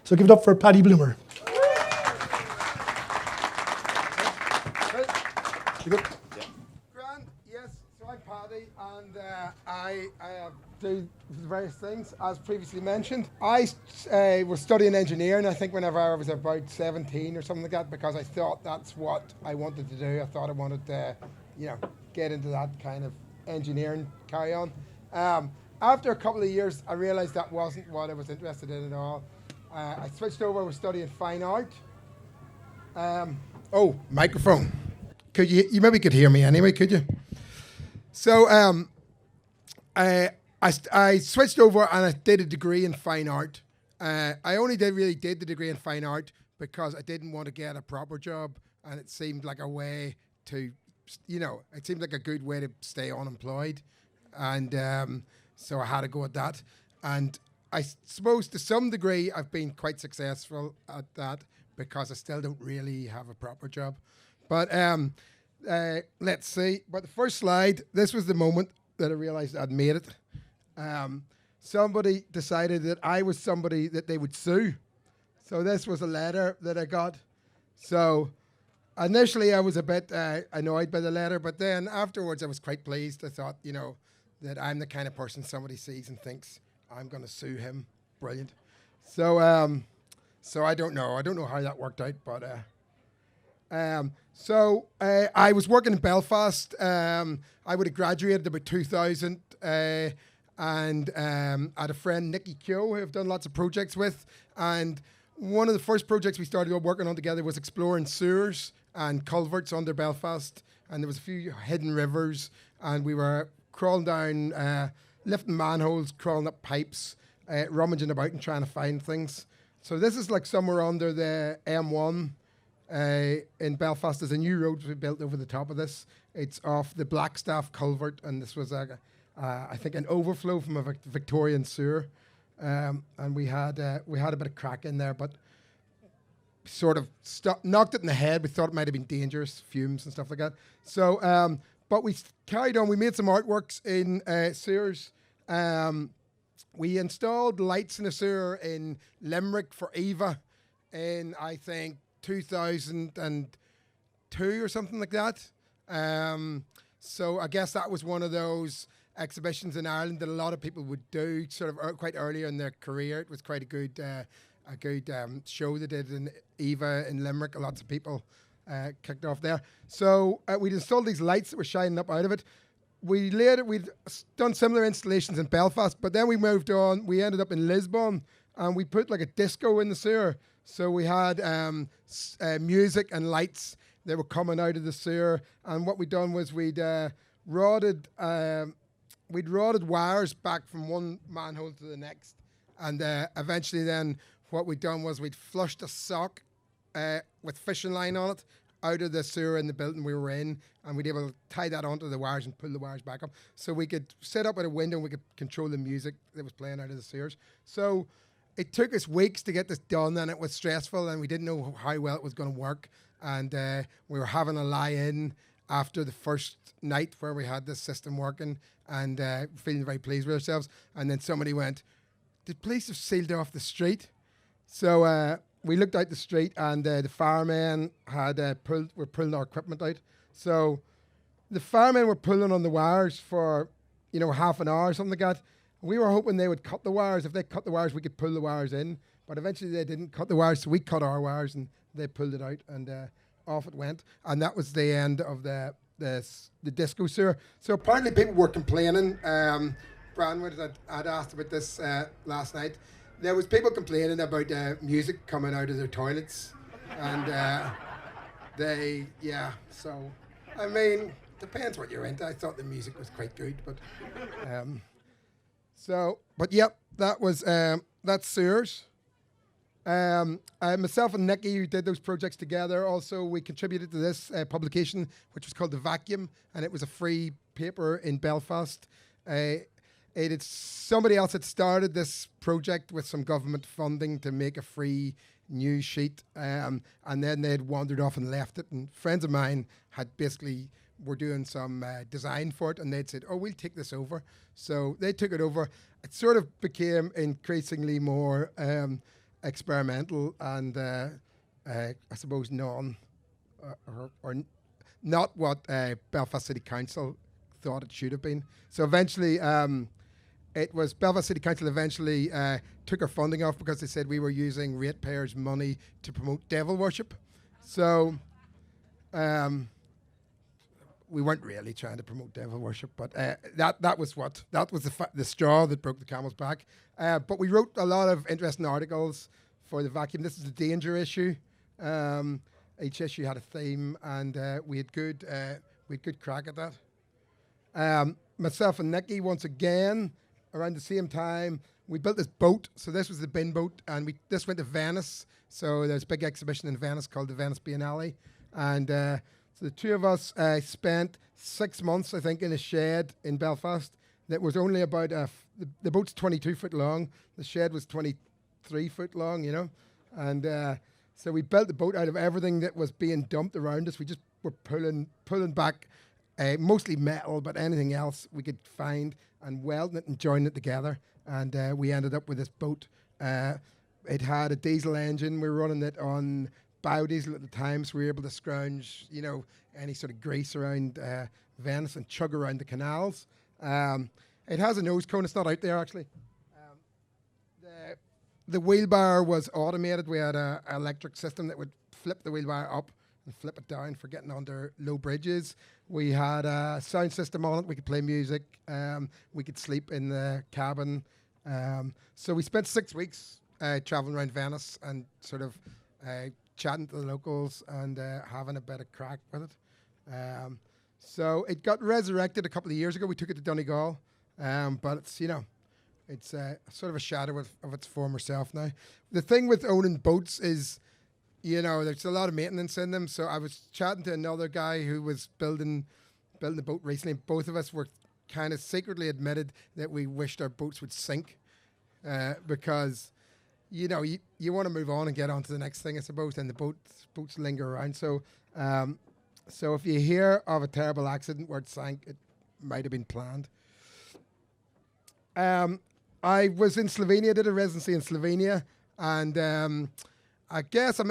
So give it up for Paddy Bloomer. You good? Grant, yes, so I'm Paddy, and I do various things, as previously mentioned. I was studying engineering, I think, whenever I was about 17 or something like that, because I thought that's what I wanted to do. I thought I wanted to, get into that kind of engineering carry on. After a couple of years, I realised that wasn't what I was interested in at all. I switched over, was studying fine art. Microphone. Could you maybe could hear me anyway, could you? So I switched over and I did a degree in fine art. I only did the degree in fine art because I didn't want to get a proper job, and it seemed like a way to, it seemed like a good way to stay unemployed, and so I had to go at that. And I suppose to some degree I've been quite successful at that because I still don't really have a proper job. But let's see. But the first slide, this was the moment that I realized I'd made it. Somebody decided that I was somebody that they would sue. So this was a letter that I got. So initially I was a bit annoyed by the letter, but then afterwards I was quite pleased. I thought, that I'm the kind of person somebody sees and thinks, I'm going to sue him. Brilliant. So I don't know. I don't know how that worked out, but... So I was working in Belfast. I would have graduated about 2000, and I had a friend, Nicky Kyo, who I've done lots of projects with. And one of the first projects we started working on together was exploring sewers and culverts under Belfast. And there was a few hidden rivers, and we were crawling down, lifting manholes, crawling up pipes, rummaging about and trying to find things. So this is like somewhere under the M1. In Belfast, there's a new road we built over the top of this. It's off the Blackstaff culvert, and this was, I think, an overflow from a Victorian sewer. And we had a bit of crack in there, but sort of knocked it in the head. We thought it might have been dangerous, fumes and stuff like that. So, but we carried on. We made some artworks in sewers. We installed lights in a sewer in Limerick for Eva in, I think, 2002 or something like that. So I guess that was one of those exhibitions in Ireland that a lot of people would do sort of quite earlier in their career. It was quite a good show they did in Eva in Limerick. Lots of people kicked off there. So we'd installed these lights that were shining up out of it. We'd done similar installations in Belfast, but then we moved on. We ended up in Lisbon, and we put like a disco in the sewer. So we had music and lights that were coming out of the sewer, and what we'd done was we'd rodded wires back from one manhole to the next, and eventually then what we'd done was we'd flushed a sock with fishing line on it out of the sewer in the building we were in, and we'd be able to tie that onto the wires and pull the wires back up, so we could sit up at a window and we could control the music that was playing out of the sewers. So it took us weeks to get this done, and it was stressful, and we didn't know how well it was going to work. And we were having a lie-in after the first night where we had this system working, and feeling very pleased with ourselves. And then somebody went, "The police have sealed off the street." So we looked out the street, and the firemen were pulling our equipment out. So the firemen were pulling on the wires for half an hour or something like that. We were hoping they would cut the wires. If they cut the wires, we could pull the wires in. But eventually they didn't cut the wires, so we cut our wires and they pulled it out, and off it went. And that was the end of the disco sewer. So apparently people were complaining. Branwood had asked about this last night. There was people complaining about music coming out of their toilets. And so, I mean, depends what you're into. I thought the music was quite good, but... that was that's sewers. Myself and Nicky, who did those projects together, also we contributed to this publication, which was called The Vacuum, and it was a free paper in Belfast. Somebody else had started this project with some government funding to make a free news sheet, and then they had wandered off and left it. And friends of mine were doing some design for it, and they'd said, "Oh, we'll take this over." So they took it over. It sort of became increasingly more experimental and I suppose or not what Belfast City Council thought it should have been. So eventually, it was Belfast City Council eventually took our funding off because they said we were using ratepayers' money to promote devil worship. So we weren't really trying to promote devil worship, but that was the straw that broke the camel's back. But we wrote a lot of interesting articles for the vacuum. This is the danger issue. Each issue had a theme, and we had good crack at that. Myself and Nicky, once again, around the same time, we built this boat. So this was the bin boat, and this went to Venice. So there's a big exhibition in Venice called the Venice Biennale, and so the two of us spent 6 months, I think, in a shed in Belfast that was only about the boat's 22 foot long. The shed was 23 foot long, you know, and so we built the boat out of everything that was being dumped around us. We just were pulling back, mostly metal, but anything else we could find, and welding it and joining it together. And we ended up with this boat. It had a diesel engine. We were running it on biodiesel at the time, so we were able to scrounge, you know, any sort of grease around Venice and chug around the canals. It has a nose cone. It's not out there, actually. The wheelbar was automated. We had an electric system that would flip the wheelbar up and flip it down for getting under low bridges. We had a sound system on it. We could play music. We could sleep in the cabin. So we spent 6 weeks traveling around Venice and sort of chatting to the locals and having a bit of crack with it. So it got resurrected a couple of years ago. We took it to Donegal, but it's, you know, it's sort of a shadow of its former self now. The thing with owning boats is, you know, there's a lot of maintenance in them. So I was chatting to another guy who was building a boat recently. Both of us were kind of secretly admitted that we wished our boats would sink because, you know, you want to move on and get on to the next thing, I suppose, and the boats linger around. So so if you hear of a terrible accident where it sank, it might have been planned. I was in Slovenia, did a residency in Slovenia, and I guess I'm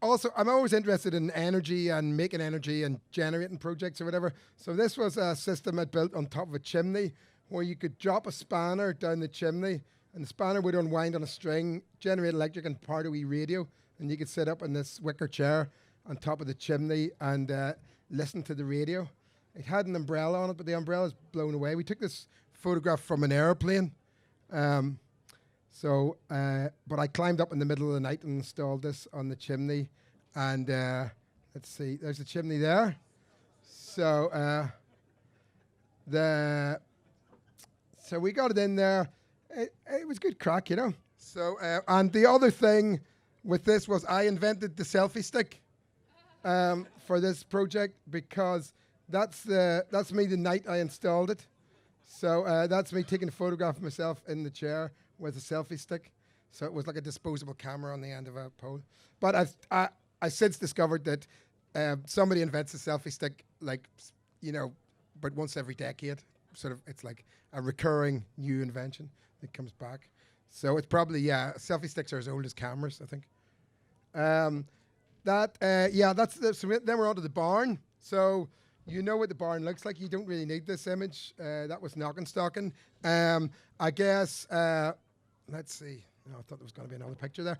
always interested in energy and making energy and generating projects or whatever. So this was a system I built on top of a chimney where you could drop a spanner down the chimney, and the spanner would unwind on a string, generate electric, and power a wee radio, and you could sit up in this wicker chair on top of the chimney and listen to the radio. It had an umbrella on it, but the umbrella's blown away. We took this photograph from an airplane. But I climbed up in the middle of the night and installed this on the chimney. And let's see, there's the chimney there. So so we got it in there. It was good crack, you know. So and the other thing with this was I invented the selfie stick for this project because that's me the night I installed it. So that's me taking a photograph of myself in the chair with a selfie stick. So it was like a disposable camera on the end of a pole. But I since discovered that somebody invents a selfie stick, like, you know, but once every decade. Sort of, it's like a recurring new invention that comes back. So it's probably, selfie sticks are as old as cameras, I think. So then we're on to the barn. So you know what the barn looks like. You don't really need this image. That was knocking stocking. I guess, let's see. Oh, I thought there was going to be another picture there.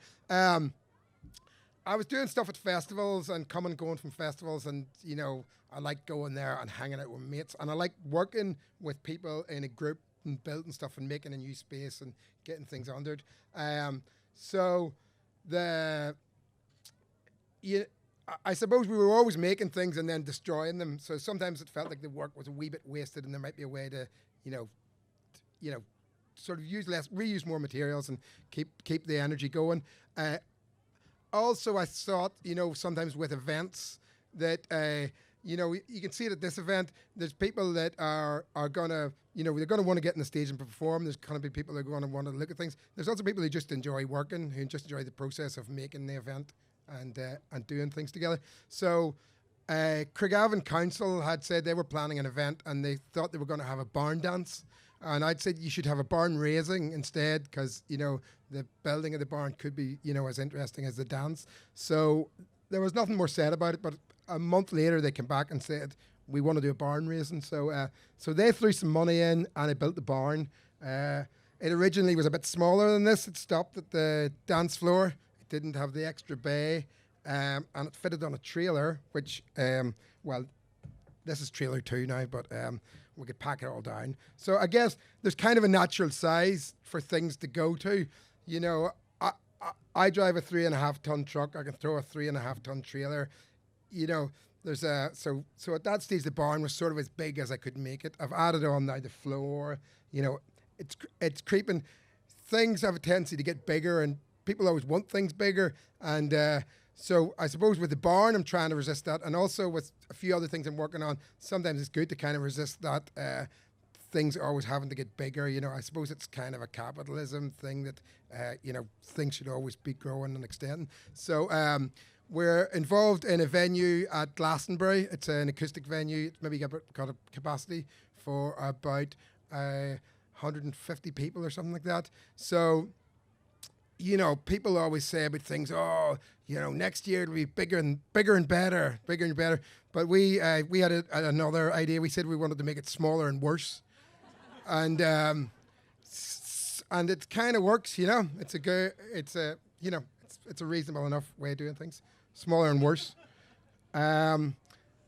I was doing stuff at festivals and coming and going from festivals, and, you know, I like going there and hanging out with mates, and I like working with people in a group and building stuff and making a new space and getting things under it. I suppose we were always making things and then destroying them. So sometimes it felt like the work was a wee bit wasted, and there might be a way to, you know, sort of reuse more materials and keep the energy going. Also, I thought, you know, sometimes with events that, you know, you can see it at this event. There's people that are gonna, you know, they're gonna want to get on the stage and perform. There's gonna be people that are gonna want to look at things. There's also people who just enjoy working, who just enjoy the process of making the event and doing things together. So Craigavon Council had said they were planning an event and they thought they were going to have a barn dance. And I'd say you should have a barn raising instead, because, you know, the building of the barn could be, you know, as interesting as the dance. So there was nothing more said about it, but a month later they came back and said, we want to do a barn raising. So so they threw some money in and I built the barn. It originally was a bit smaller than this. It stopped at the dance floor. It didn't have the extra bay, and it fitted on a trailer, which, well, this is trailer 2 now, but we could pack it all down. So I guess there's kind of a natural size for things to go to. You know, I drive a 3.5 ton truck. I can throw a 3.5 ton trailer. You know, there's a so at that stage the barn was sort of as big as I could make it. I've added on now the floor. You know, it's creeping. Things have a tendency to get bigger, and people always want things bigger. And so I suppose with the barn, I'm trying to resist that, and also with a few other things I'm working on. Sometimes it's good to kind of resist that. Things are always having to get bigger. You know, I suppose it's kind of a capitalism thing that you know, things should always be growing and extending. So. We're involved in a venue at Glastonbury. It's an acoustic venue. It's maybe got a capacity for about 150 people or something like that. So, you know, people always say about things, oh, you know, next year it'll be bigger and better. But we had another idea. We said we wanted to make it smaller and worse. And it kind of works, you know. It's a reasonable enough way of doing things. Smaller and worse.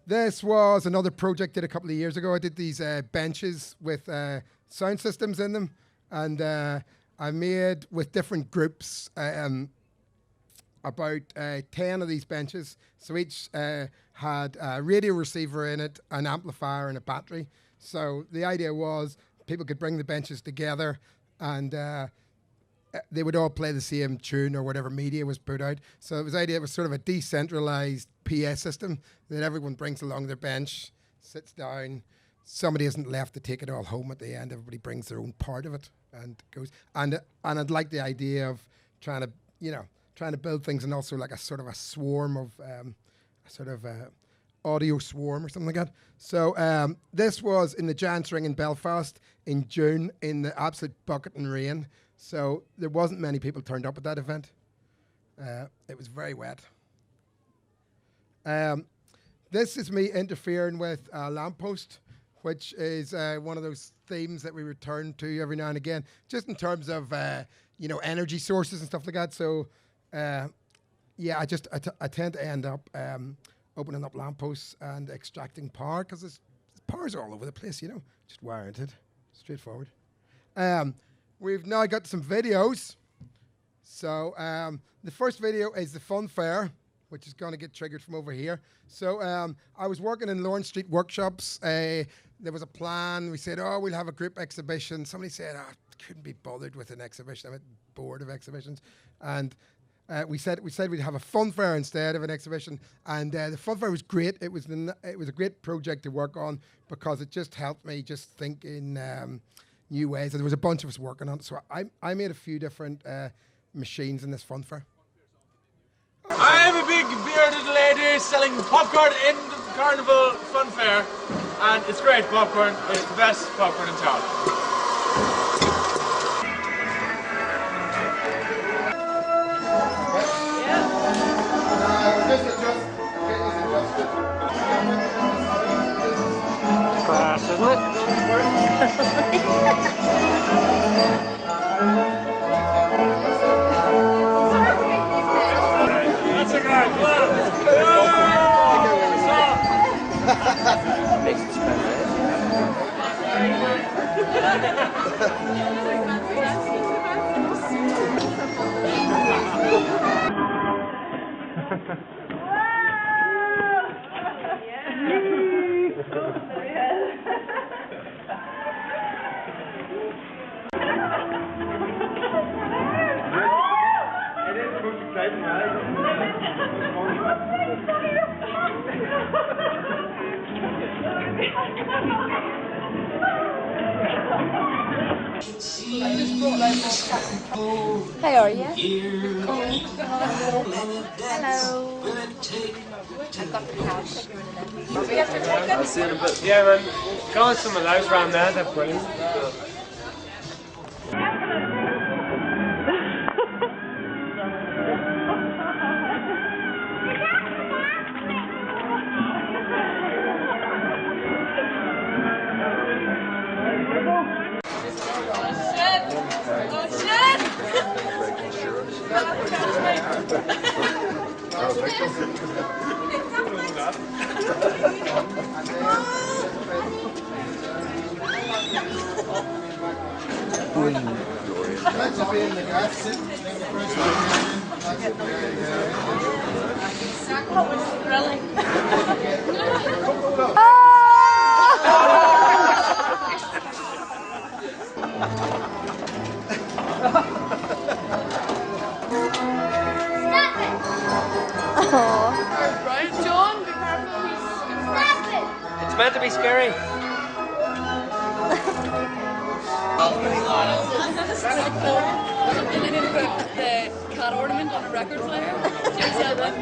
This was another project I did a couple of years ago. I did these benches with sound systems in them, and I made with different groups about 10 of these benches. So each had a radio receiver in it, an amplifier, and a battery. So the idea was people could bring the benches together, and they would all play the same tune or whatever media was put out. So the idea was sort of a decentralized PA system that everyone brings along their bench, sits down. Somebody isn't left to take it all home at the end. Everybody brings their own part of it and goes. And I'd like the idea of trying to build things, and also like a sort of a swarm of audio swarm or something like that. So this was in the Giant's Ring in Belfast in June in the absolute bucket and rain. So there wasn't many people turned up at that event. It was very wet. This is me interfering with a lamppost, which is one of those themes that we return to every now and again, just in terms of you know, energy sources and stuff like that. So yeah, I tend to end up opening up lampposts and extracting power, because there's power's all over the place, you know, just warranted, straightforward. We've now got some videos. So the first video is the Funfair, which is going to get triggered from over here. So I was working in Lawrence Street workshops. There was a plan. We said, oh, we'll have a group exhibition. Somebody said, oh, I couldn't be bothered with an exhibition. I'm a bit bored of exhibitions. And we said we'd have a Funfair instead of an exhibition. And the Funfair was great. It was a great project to work on, because it just helped me just think in new ways. And there was a bunch of us working on it. So I made a few different machines in this Funfair. I'm a big bearded lady selling popcorn in the Carnival Funfair, and it's great popcorn. It's the best popcorn in town. Crash, isn't That's a guy. Makes it spend, How are you? Hello. I've got the couch. I'll see you in a bit. Yeah, man. Go on some of those around there. They're brilliant. John, be careful. It's meant to be scary. And then they put the cat ornament on the record player. Do you see that?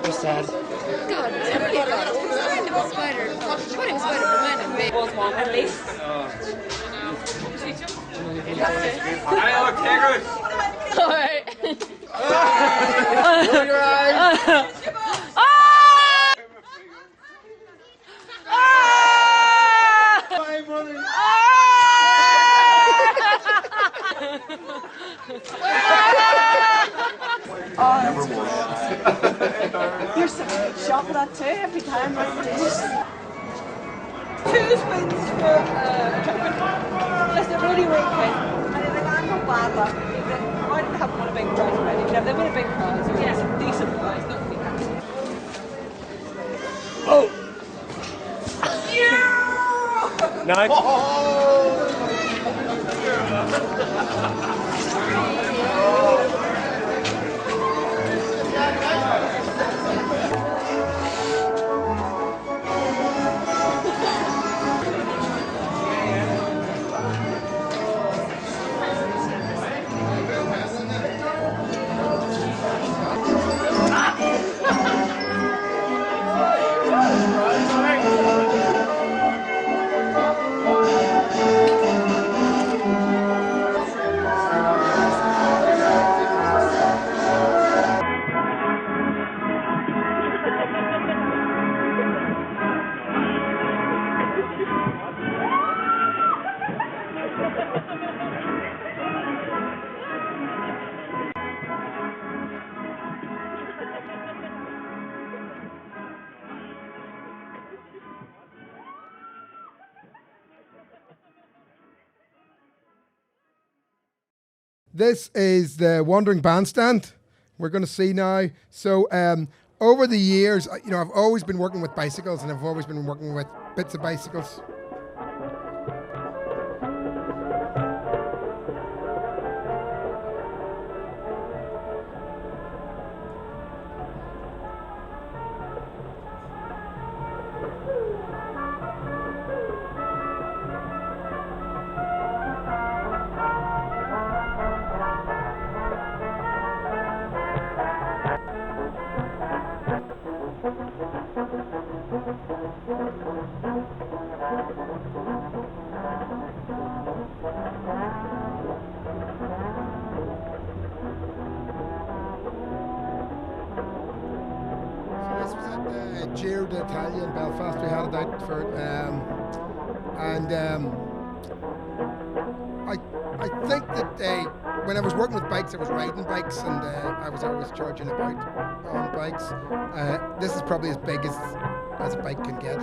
You're sad. God, it's really bad. It was kind of a spider. Shooting a spider, but it went in big. At least. Alright. Roll your eyes. You're such a good shot for that too, every time like this. 2 spins for just a really weak thing. And if they land on bad luck, I didn't have one a big prize already. You know, they've been a big prize, or a decent prize, not really bad. Oh! No. This is the Wandering Bandstand we're going to see now. So over the years, you know, I've always been working with bicycles and I've always been working with bits of bicycles. This was at the Giro d'Italia in Belfast. We had it out for it, I think that when I was working with bikes, I was riding bikes, and I was always charging about on bikes. This is probably as big as a bike can get.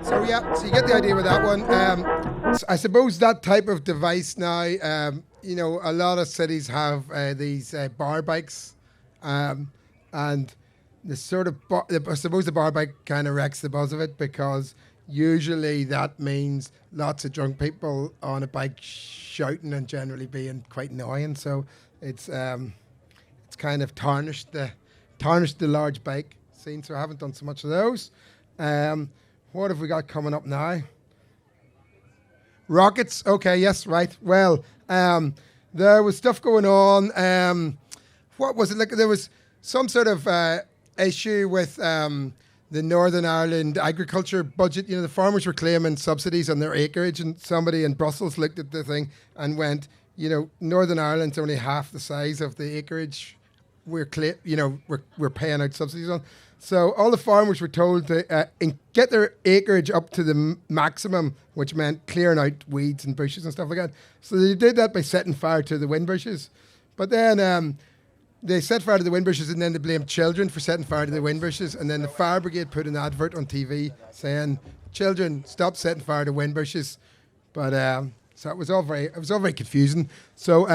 So yeah, so you get the idea with that one. So I suppose that type of device now, you know, a lot of cities have these bar bikes, and the sort of I suppose the bar bike kind of wrecks the buzz of it, because usually that means lots of drunk people on a bike shouting and generally being quite annoying. So it's kind of tarnished the large bike. seen, so I haven't done so much of those. What have we got coming up now? Rockets. Okay, yes, right. Well, there was stuff going on. What was it? Like there was some sort of issue with the Northern Ireland agriculture budget. You know, the farmers were claiming subsidies on their acreage, and somebody in Brussels looked at the thing and went, you know, Northern Ireland's only half the size of the acreage we're paying out subsidies on. So all the farmers were told to get their acreage up to the maximum, which meant clearing out weeds and bushes and stuff like that. So they did that by setting fire to the wind bushes. But then they set fire to the wind bushes, and then they blamed children for setting fire to the wind bushes. And then the fire brigade put an advert on TV saying, "Children, stop setting fire to wind bushes." But so it was all very confusing. So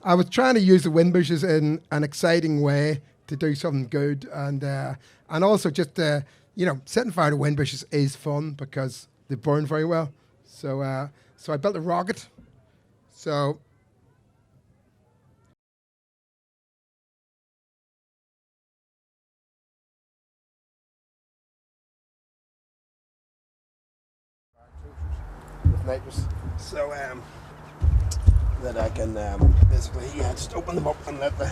I was trying to use the wind bushes in an exciting way to do something good, and also just setting fire to wind bushes is fun because they burn very well. So I built a rocket. So with nitrous, so that I can basically just open them up and let the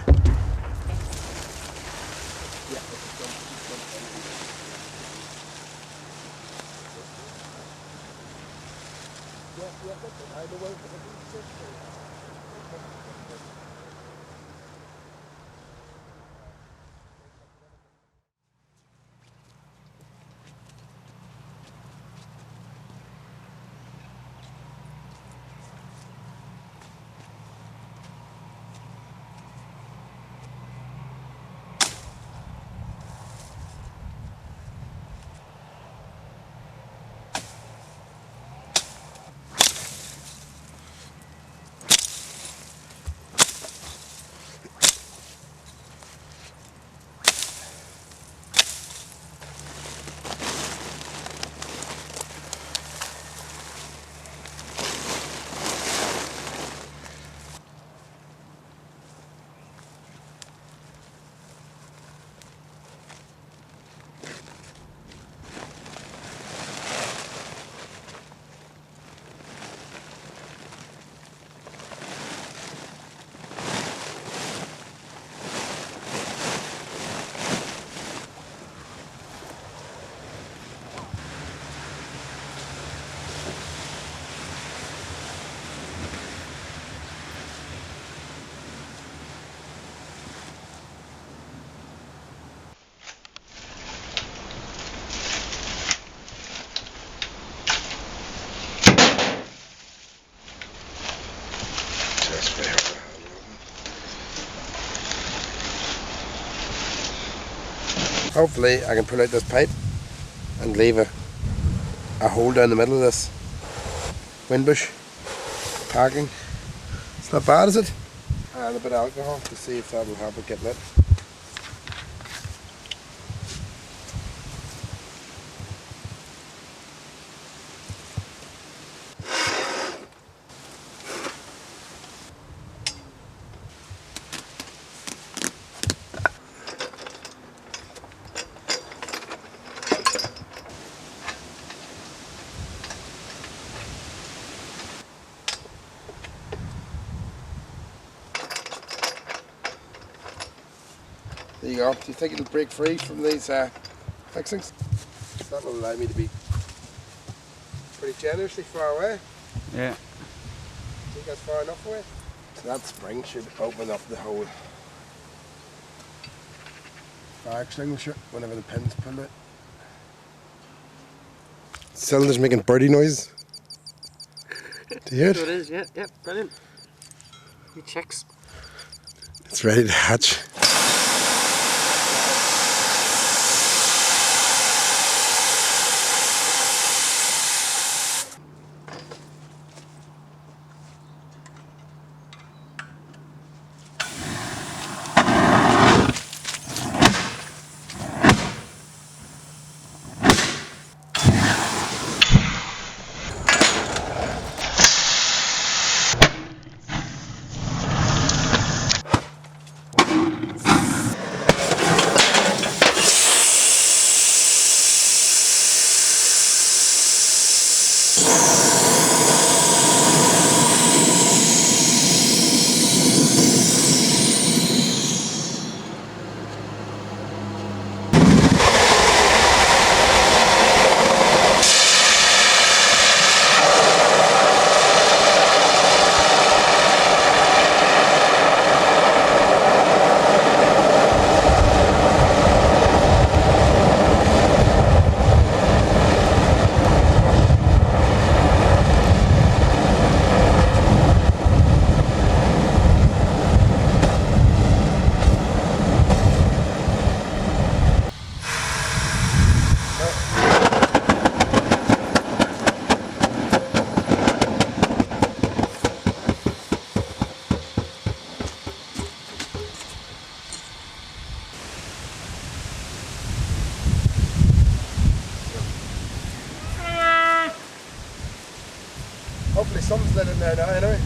hopefully I can pull out this pipe and leave a hole down the middle of this wind bush packing. It's not bad, is it? And a bit of alcohol to see if that will help it get lit. There you go. Do you think it'll break free from these fixings? That will allow me to be pretty generously far away. Yeah. Think that's far enough away? So that spring should open up the whole fire extinguisher whenever the pin's pulled out. Cylinder's making birdie noise. Do you hear it? So it is, yeah, brilliant. New chicks. It's ready to hatch. Something's lit in there now anyway.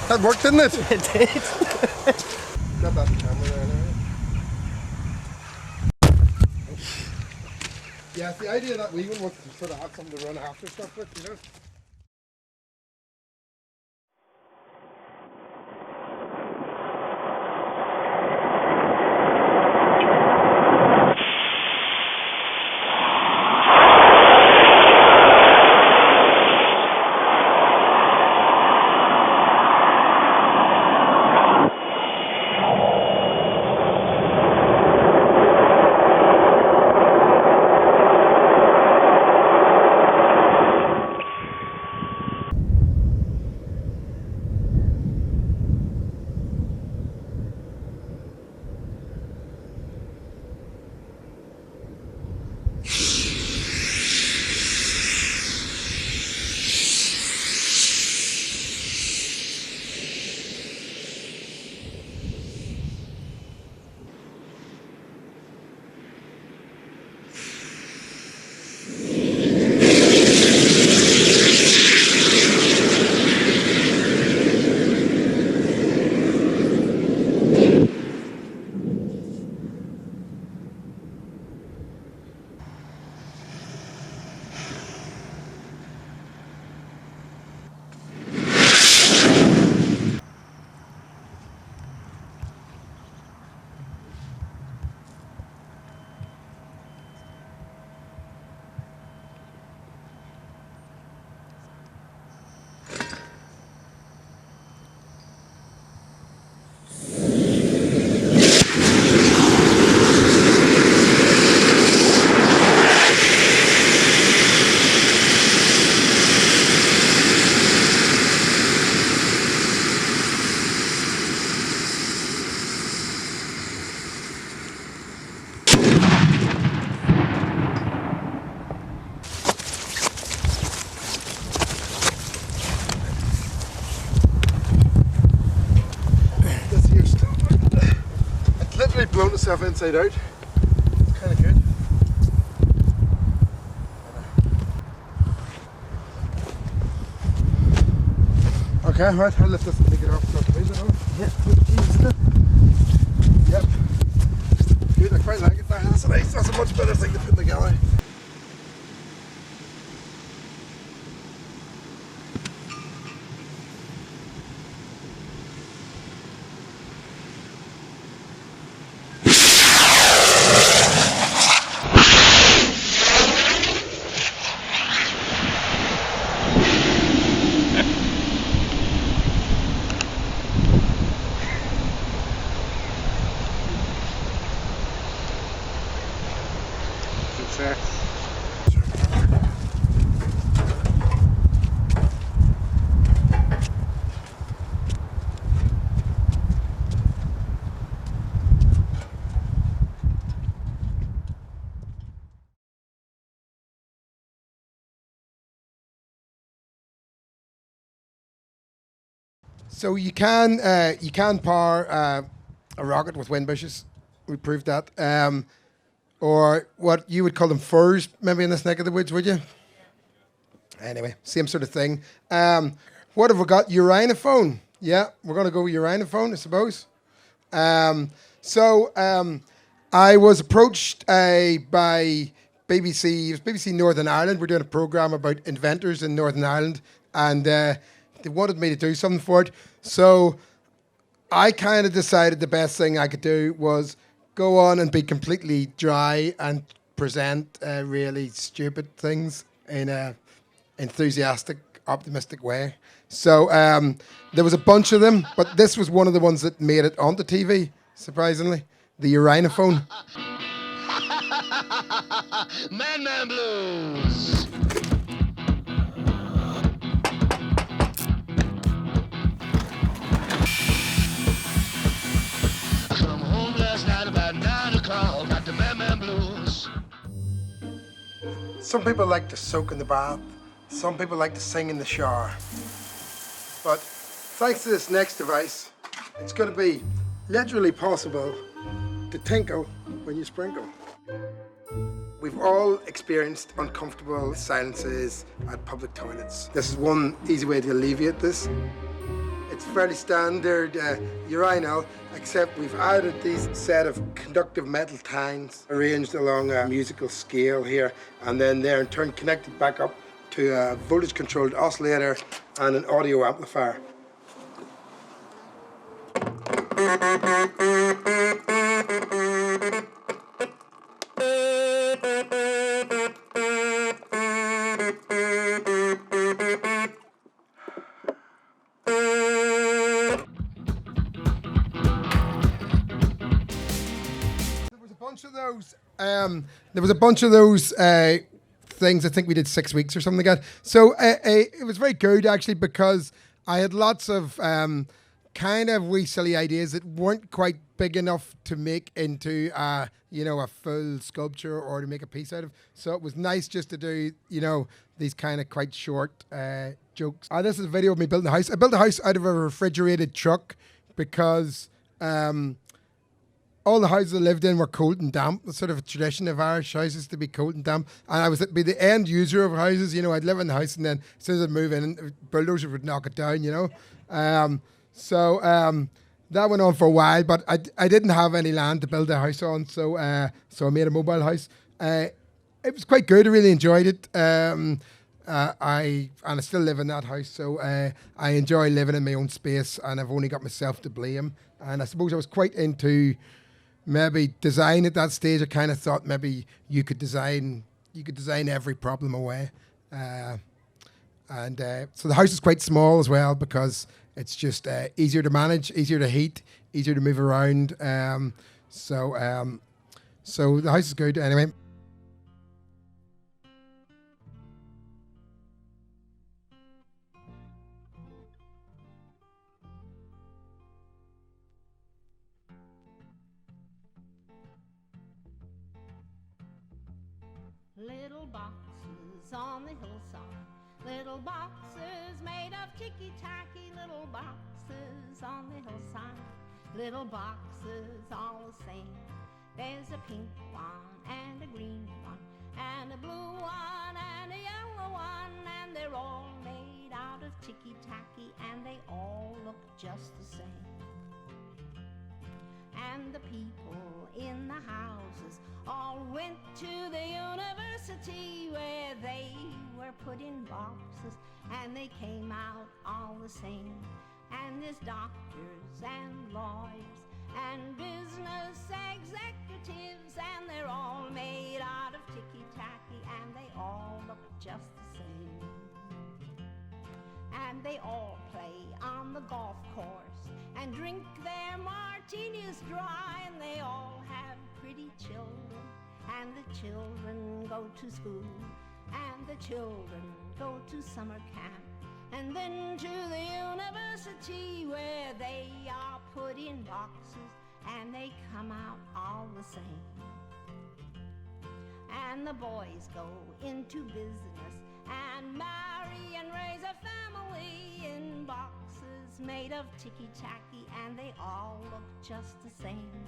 That worked, didn't it? It did. Got that in camera there anyway. Yeah, it's the idea of that wee one was to sort of have something to run after stuff with, you know? Blown itself inside out. It's kind of good. Okay, right, I'll lift this and take it off. Yep. Good, I quite like it. That's nice. That's a much better thing to put in the gallery. Success. So you can power a rocket with wind bushes. We proved that. Or what you would call them furs, maybe in this neck of the woods, would you? Anyway, same sort of thing. What have we got? Urino-phone. Yeah, we're going to go with urino-phone, I suppose. I was approached by BBC. It was BBC Northern Ireland. We're doing a programme about inventors in Northern Ireland, and they wanted me to do something for it. So I kind of decided the best thing I could do was go on and be completely dry and present really stupid things in a enthusiastic, optimistic way. So there was a bunch of them, but this was one of the ones that made it onto TV, surprisingly. The urino-phone. Man Blues. Come home last night about 9 o'clock, got the Man Blues. Some people like to soak in the bath. Some people like to sing in the shower. But thanks to this next device, it's going to be literally possible to tinkle when you sprinkle. We've all experienced uncomfortable silences at public toilets. This is one easy way to alleviate this. It's fairly standard urinal, except we've added these set of conductive metal tines arranged along a musical scale here, and then they're in turn connected back up to a voltage-controlled oscillator and an audio amplifier. There was a bunch of those things. I think we did 6 weeks or something like that. So it was very good actually, because I had lots of kind of wee silly ideas that weren't quite big enough to make into a full sculpture or to make a piece out of. So it was nice just to do these kind of quite short jokes. This is a video of me building a house. I built a house out of a refrigerated truck because all the houses I lived in were cold and damp. It's sort of a tradition of Irish houses to be cold and damp. And I was be the end user of houses. I'd live in the house, and then as soon as I'd move in, a bulldozer would knock it down, So that went on for a while, but I didn't have any land to build a house on, so I made a mobile house. It was quite good. I really enjoyed it. I still live in that house, so I enjoy living in my own space, and I've only got myself to blame. And I suppose I was quite into maybe design at that stage. I kind of thought maybe you could design every problem away. So the house is quite small as well, because it's just easier to manage, easier to heat, easier to move around. So the house is good anyway. Little boxes on the hillside, little boxes made of ticky-tacky, little boxes on the hillside, little boxes all the same. There's a pink one and a green one and a blue one and a yellow one, and they're all made out of ticky-tacky, and they all look just the same. And the people in the houses all went to the university, where they were put in boxes and they came out all the same. And there's doctors and lawyers and business executives, and they're all made out of ticky-tacky, and they all look just the same. And they all play on the golf course and drink their martinis dry, and they all have pretty children, and the children go to school, and the children go to summer camp, and then to the university, where they are put in boxes and they come out all the same. And the boys go into business and marry and raise a family in boxes made of ticky-tacky, and they all look just the same.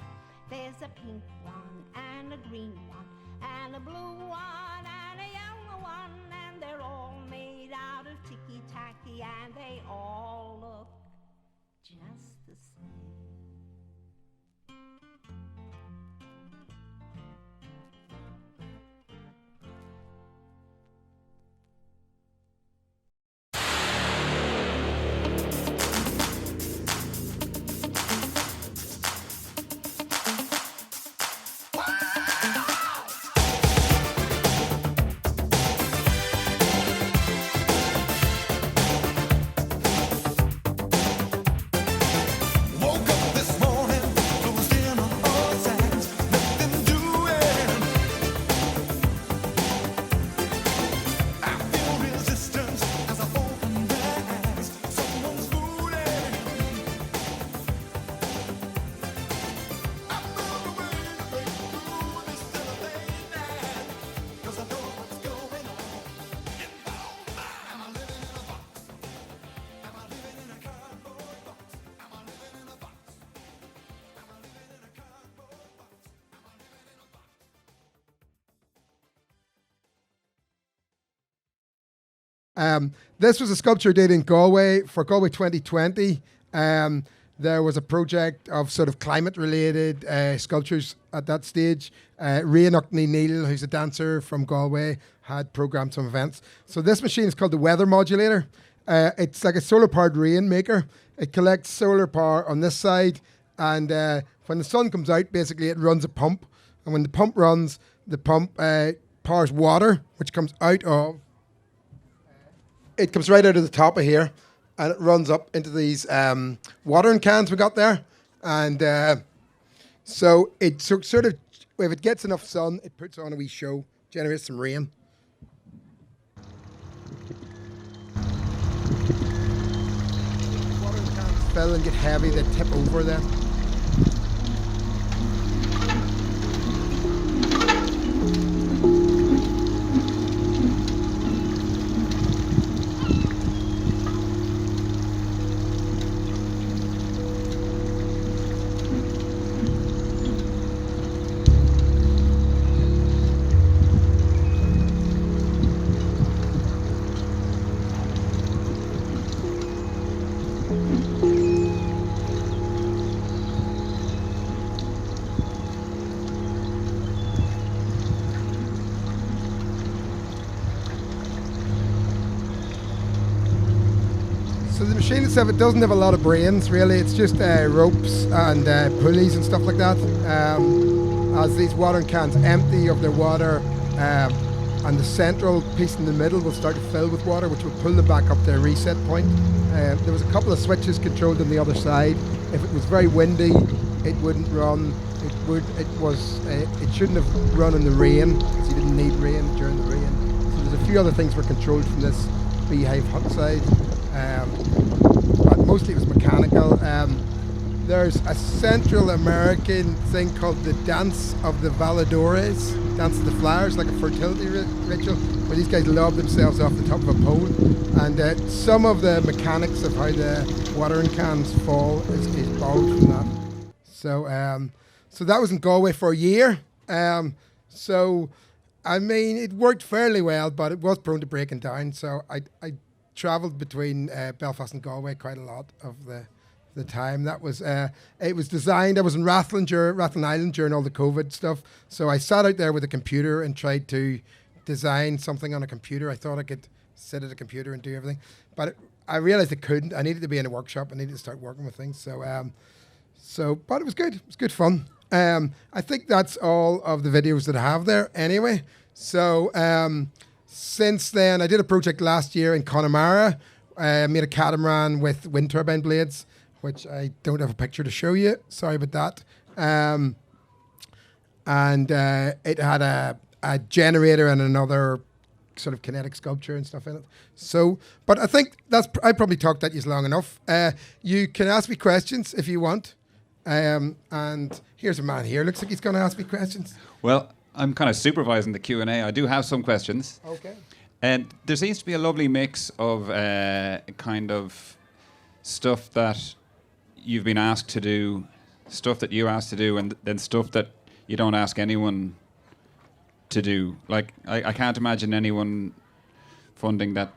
There's a pink one, and a green one, and a blue one, and a yellow one, and they're all made out of ticky-tacky, and they all look just the same. This was a sculpture did in Galway for Galway 2020. There was a project of sort of climate-related sculptures at that stage. Rian Neil, who's a dancer from Galway, had programmed some events. So this machine is called the weather modulator. It's like a solar-powered rainmaker. It collects solar power on this side, and when the sun comes out, basically it runs a pump. And when the pump runs, the pump powers water, which comes out of... It comes right out of the top of here, and it runs up into these watering cans we got there. And so it sort of, if it gets enough sun, it puts on a wee show, generates some rain. Watering cans fill and get heavy, they tip over then. So the machine itself, it doesn't have a lot of brains really. It's just ropes and pulleys and stuff like that. As these watering cans empty of their water, and the central piece in the middle will start to fill with water, which will pull them back up to a reset point. There was a couple of switches controlled on the other side. If it was very windy, it wouldn't run. It shouldn't have run in the rain, because you didn't need rain during the rain. So there's a few other things were controlled from this beehive hut side. But mostly it was mechanical. There's a Central American thing called the Dance of the Valedores, Dance of the Flowers, like a fertility ritual, where these guys lob themselves off the top of a pole. And some of the mechanics of how the watering cans fall is borrowed from that. So that was in Galway for a year. So, I mean, it worked fairly well, but it was prone to breaking down. So I travelled between Belfast and Galway quite a lot of the time. That was it was designed. I was in Rathlin Island during all the COVID stuff. So I sat out there with a computer and tried to design something on a computer. I thought I could sit at a computer and do everything, but I realised I couldn't. I needed to be in a workshop. I needed to start working with things. But it was good. It was good fun. I think that's all of the videos that I have there anyway. So since then, I did a project last year in Connemara. I made a catamaran with wind turbine blades, which I don't have a picture to show you. Sorry about that. And it had a generator and another sort of kinetic sculpture and stuff in it. So, but I think I probably talked at you long enough. You can ask me questions if you want. And here's a man here. Looks like he's going to ask me questions. Well, I'm kind of supervising the Q&A. I do have some questions. Okay. And there seems to be a lovely mix of kind of stuff that you've been asked to do, stuff that you asked to do, and then stuff that you don't ask anyone to do? Like, I can't imagine anyone funding that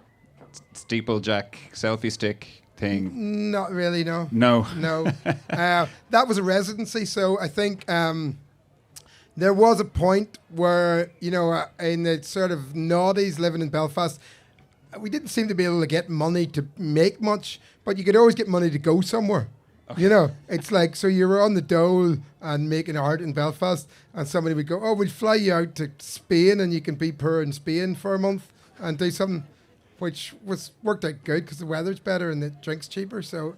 steeplejack selfie stick thing. Not really, no. No. No. That was a residency, so I think there was a point where, in the sort of noughties living in Belfast, we didn't seem to be able to get money to make much, but you could always get money to go somewhere. Okay. It's like, so you were on the dole and making art in Belfast, and somebody would go, oh, we'll fly you out to Spain and you can be poor in Spain for a month and do something, which worked out good because the weather's better and the drink's cheaper. So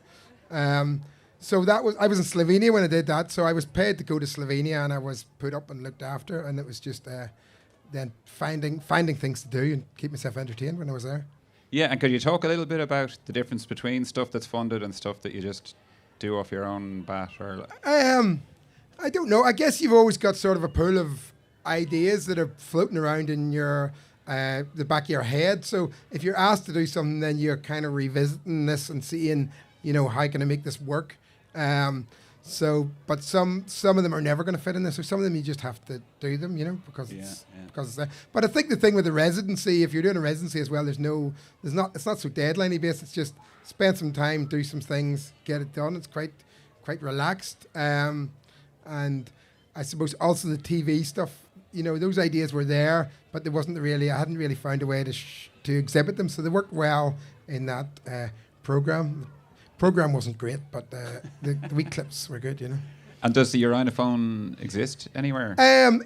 I was in Slovenia when I did that, so I was paid to go to Slovenia and I was put up and looked after, and it was just then finding things to do and keep myself entertained when I was there. Yeah, and could you talk a little bit about the difference between stuff that's funded and stuff that you just do off your own bat? Or I don't know. I guess you've always got sort of a pool of ideas that are floating around in your the back of your head. So if you're asked to do something, then you're kind of revisiting this and seeing, how can I make this work? But some of them are never going to fit in this, or some of them you just have to do them, because it's there. But I think the thing with the residency, if you're doing a residency as well, it's not so deadline-y based. It's just spend some time, do some things, get it done. It's quite relaxed, and I suppose also the TV stuff. Those ideas were there, but I hadn't really found a way to exhibit them, so they worked well in that program. Program wasn't great, but the wee clips were good, And does the urino-phone exist anywhere?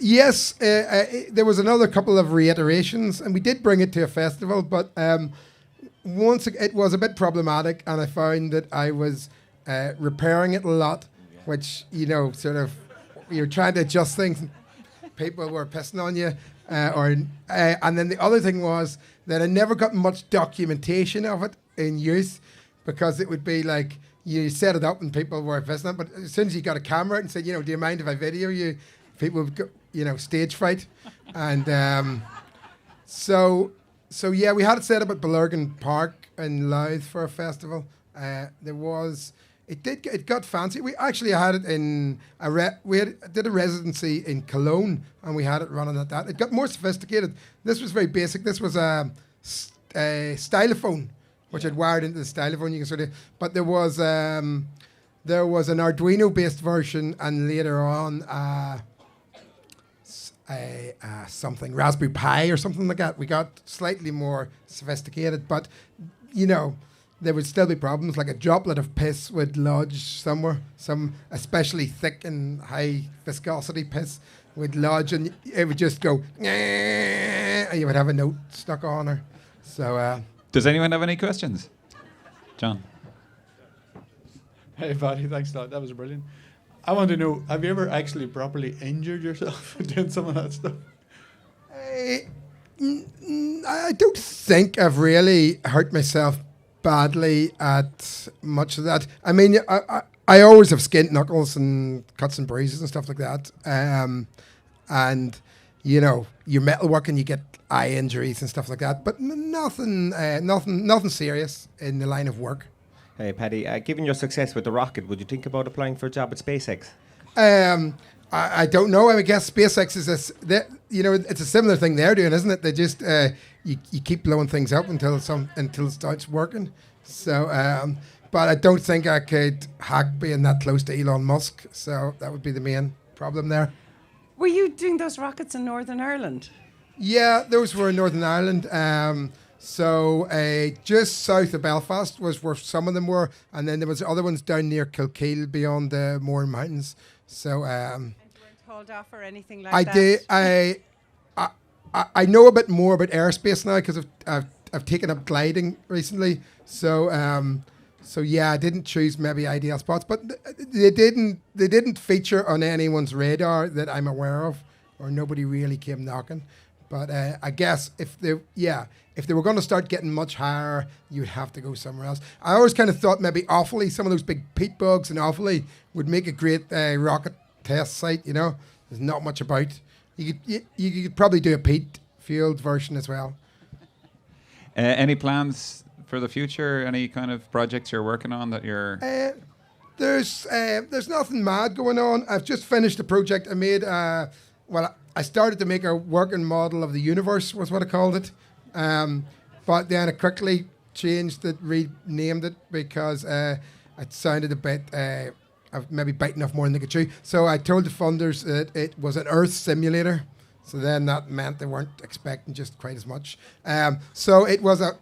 Yes, there was another couple of reiterations, and we did bring it to a festival, but once it was a bit problematic, and I found that I was repairing it a lot, which, sort of, you're trying to adjust things, and people were pissing on you, and then the other thing was that I never got much documentation of it in use, because it would be like you set it up and people were pissing on it, but as soon as you got a camera out and said, do you mind if I video you, people would go, stage fright. And so yeah, we had it set up at Belurgan Park in Louth for a festival. It got fancy. We actually had it in did a residency in Cologne, and we had it running at that. It got more sophisticated. This was very basic. This was a stylophone, which I'd wired into the stylophone. You can sort of, but there was an Arduino-based version, and later on something Raspberry Pi or something like that. We got slightly more sophisticated, but there would still be problems. Like a droplet of piss would lodge somewhere. Some especially thick and high viscosity piss would lodge, and it would just go, and you would have a note stuck on her. So. Does anyone have any questions? John? Hey, Paddy, thanks a lot. That was brilliant. I want to know, have you ever actually properly injured yourself doing some of that stuff? I don't think I've really hurt myself badly at much of that. I mean, I always have skinned knuckles and cuts and bruises and stuff like that. And, you're metalworking, you get eye injuries and stuff like that, but nothing serious in the line of work. Hey, Paddy, given your success with the rocket, would you think about applying for a job at SpaceX? I don't know. I guess SpaceX is it's a similar thing they're doing, isn't it? They just you keep blowing things up until it starts working. So, but I don't think I could hack being that close to Elon Musk. So that would be the main problem there. Were you doing those rockets in Northern Ireland? Yeah, those were in Northern Ireland. So just south of Belfast was where some of them were, and then there was other ones down near Kilkeel beyond the Mourne Mountains. So and you weren't hauled off or anything like that? I did. I know a bit more about airspace now because I've taken up gliding recently. So yeah, I didn't choose maybe ideal spots, but they didn't feature on anyone's radar that I'm aware of, or nobody really came knocking. But I guess if they were going to start getting much higher, you'd have to go somewhere else. I always kind of thought maybe Offaly, some of those big peat bogs in Offaly would make a great rocket test site. There's not much about. You could probably do a peat field version as well. Any plans for the future? Any kind of projects you're working on that you're? There's nothing mad going on. I've just finished a project I made. I started to make a working model of the universe, was what I called it. But then I quickly changed it, renamed it because it sounded a bit. I've maybe biting off more than they could chew. So I told the funders that it was an Earth simulator. So then that meant they weren't expecting just quite as much. So it was a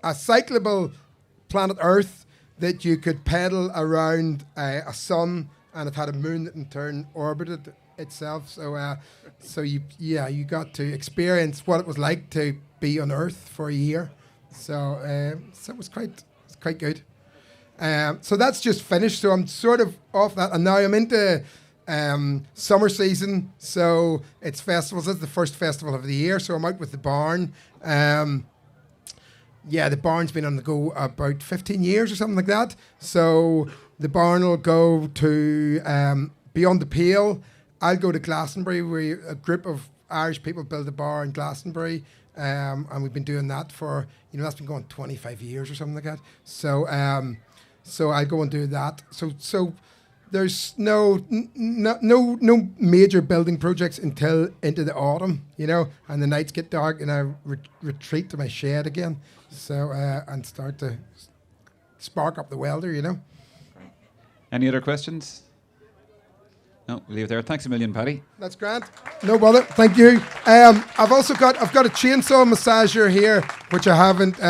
cyclable planet Earth that you could pedal around a sun, and it had a moon that in turn orbited itself. So you got to experience what it was like to be on Earth for a year. So it was quite good. So that's just finished. So I'm sort of off that, and now I'm into summer season. So it's festivals. It's the first festival of the year. So I'm out with the barn. The barn's been on the go about 15 years or something like that. So the barn will go to Beyond the Pale. I'll go to Glastonbury, where a group of Irish people build a bar in Glastonbury. And we've been doing that for, that's been going 25 years or something like that. So I'll go and do that. So there's no major building projects until into the autumn, and the nights get dark and I retreat to my shed again. So, and start to spark up the welder, Any other questions? No, we'll leave it there. Thanks a million, Paddy. That's grand. No bother. Thank you. I've got a chainsaw massager here, which I haven't.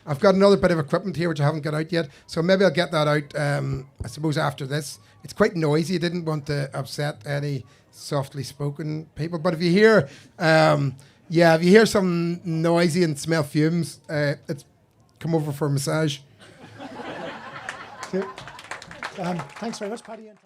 I've got another bit of equipment here which I haven't got out yet. So maybe I'll get that out. I suppose after this. It's quite noisy. I didn't want to upset any softly spoken people. But if you hear, if you hear something noisy and smell fumes, it's come over for a massage. Thanks very much, Paddy. And